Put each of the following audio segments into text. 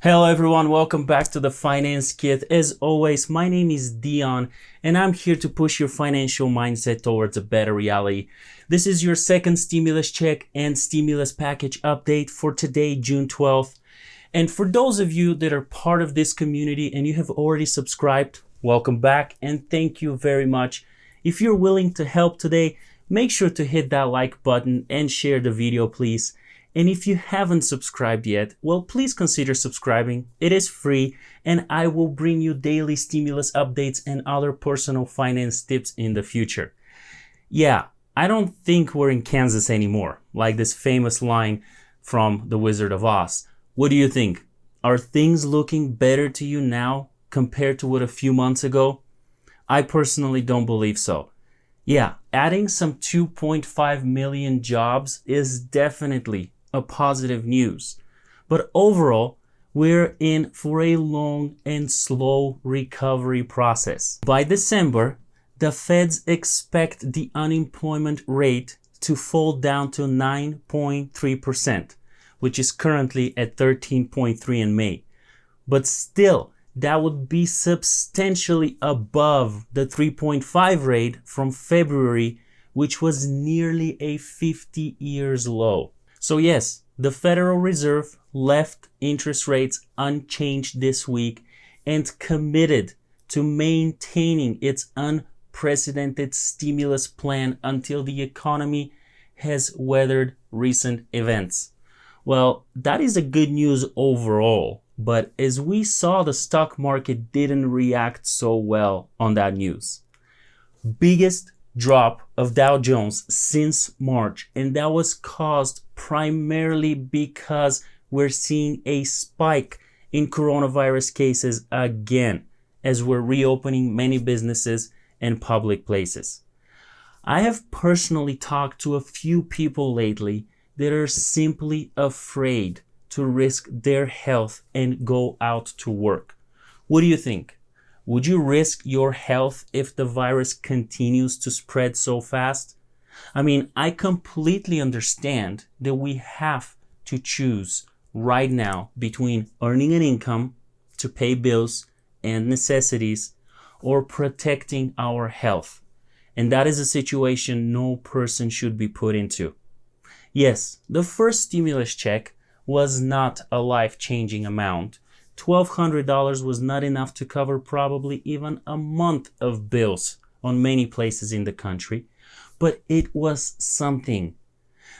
Hello everyone, welcome back to the Finance Kit. As always, my name is Dion and I'm here to push your financial mindset towards a better reality. This is your second stimulus check and stimulus package update for today, June 12th. And for those of you that are part of this community and you have already subscribed, welcome back and thank you very much. If you're willing to help today, make sure to hit that like button and share the video, please. And if you haven't subscribed yet, well, please consider subscribing. It is free and I will bring you daily stimulus updates and other personal finance tips in the future. Yeah, I don't think we're in Kansas anymore, like this famous line from The Wizard of Oz. What do you think? Are things looking better to you now compared to what a few months ago? I personally don't believe so. Yeah, adding some 2.5 million jobs is definitely a positive news. But overall, we're in for a long and slow recovery process. By December, the Feds expect the unemployment rate to fall down to 9.3%, which is currently at 13.3% in May. But still, that would be substantially above the 3.5% rate from February, which was nearly a 50 years low. So yes, the Federal Reserve left interest rates unchanged this week and committed to maintaining its unprecedented stimulus plan until the economy has weathered recent events. Well, that is a good news overall, but as we saw, the stock market didn't react so well on that news. Biggest drop of Dow Jones since March, and that was caused primarily because we're seeing a spike in coronavirus cases again as we're reopening many businesses and public places. I have personally talked to a few people lately that are simply afraid to risk their health and go out to work. What do you think? Would you risk your health if the virus continues to spread so fast? I mean, I completely understand that we have to choose right now between earning an income to pay bills and necessities or protecting our health. And that is a situation no person should be put into. Yes, the first stimulus check was not a life-changing amount. $1,200 was not enough to cover probably even a month of bills on many places in the country, but it was something.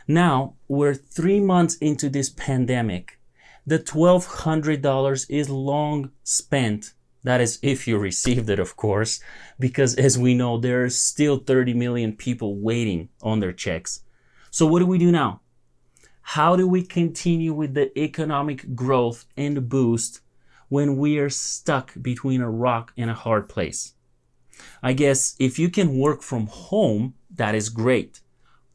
Now we're 3 months into this pandemic. The $1,200 is long spent. That is if you received it, of course, because as we know, there are still 30 million people waiting on their checks. So what do we do now? How do we continue with the economic growth and boost when we are stuck between a rock and a hard place? I guess if you can work from home, that is great,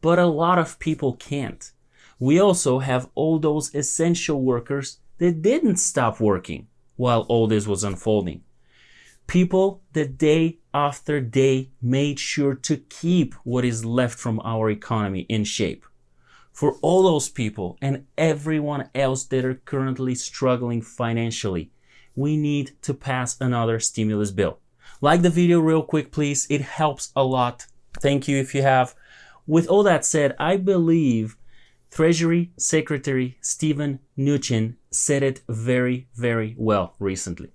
but a lot of people can't. We also have all those essential workers that didn't stop working while all this was unfolding. People that day after day made sure to keep what is left from our economy in shape. For all those people and everyone else that are currently struggling financially, we need to pass another stimulus bill. Like the video real quick, please. It helps a lot. Thank you if you have. With all that said, I believe Treasury Secretary Steven Mnuchin said it very, very well recently.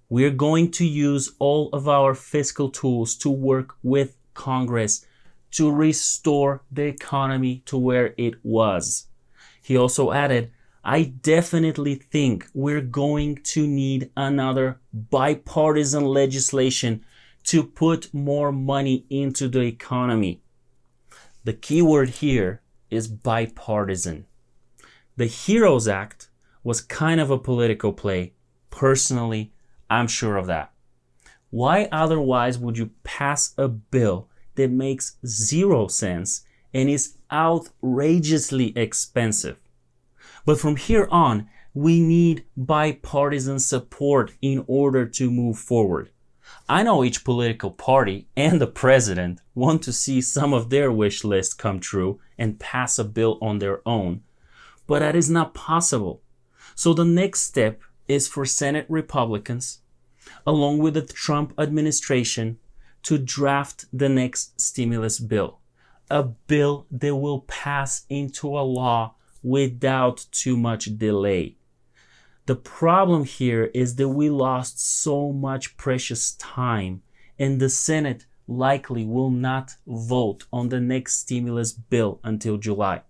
We're going to use all of our fiscal tools to work with Congress to restore the economy to where it was. He also added, I definitely think we're going to need another bipartisan legislation to put more money into the economy. The key word here is bipartisan. The HEROES Act was kind of a political play. Personally, I'm sure of that. Why otherwise would you pass a bill that makes 0 sense and is outrageously expensive? But from here on, we need bipartisan support in order to move forward. I know each political party and the president want to see some of their wish list come true and pass a bill on their own, but that is not possible. So the next step is for Senate Republicans, along with the Trump administration, to draft the next stimulus bill. A bill that will pass into a law without too much delay. The problem here is that we lost so much precious time, and the Senate likely will not vote on the next stimulus bill until July.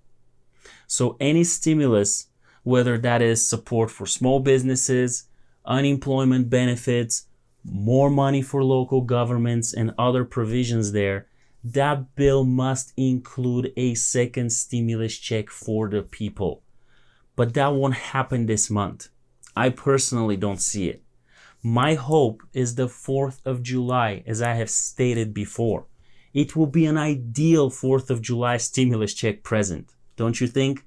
So any stimulus, whether that is support for small businesses, unemployment benefits, more money for local governments, and other provisions there, that bill must include a second stimulus check for the people. But that won't happen this month. I personally don't see it. My hope is the 4th of July, as I have stated before. It will be an ideal 4th of July stimulus check present, don't you think?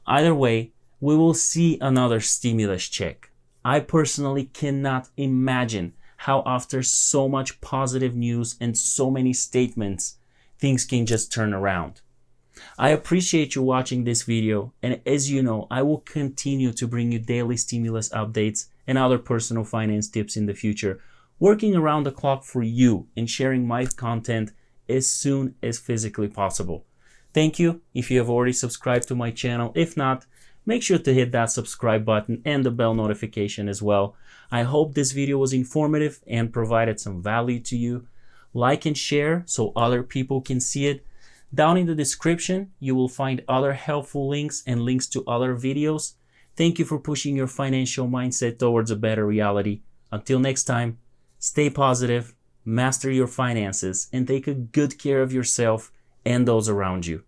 Either way, we will see another stimulus check. I personally cannot imagine how after so much positive news and so many statements, things can just turn around. I appreciate you watching this video, and as you know, I will continue to bring you daily stimulus updates and other personal finance tips in the future, working around the clock for you and sharing my content as soon as physically possible. Thank you if you have already subscribed to my channel. If not, make sure to hit that subscribe button and the bell notification as well. I hope this video was informative and provided some value to you. Like and share so other people can see it. Down in the description, you will find other helpful links and links to other videos. Thank you for pushing your financial mindset towards a better reality. Until next time, stay positive, master your finances, and take a good care of yourself and those around you.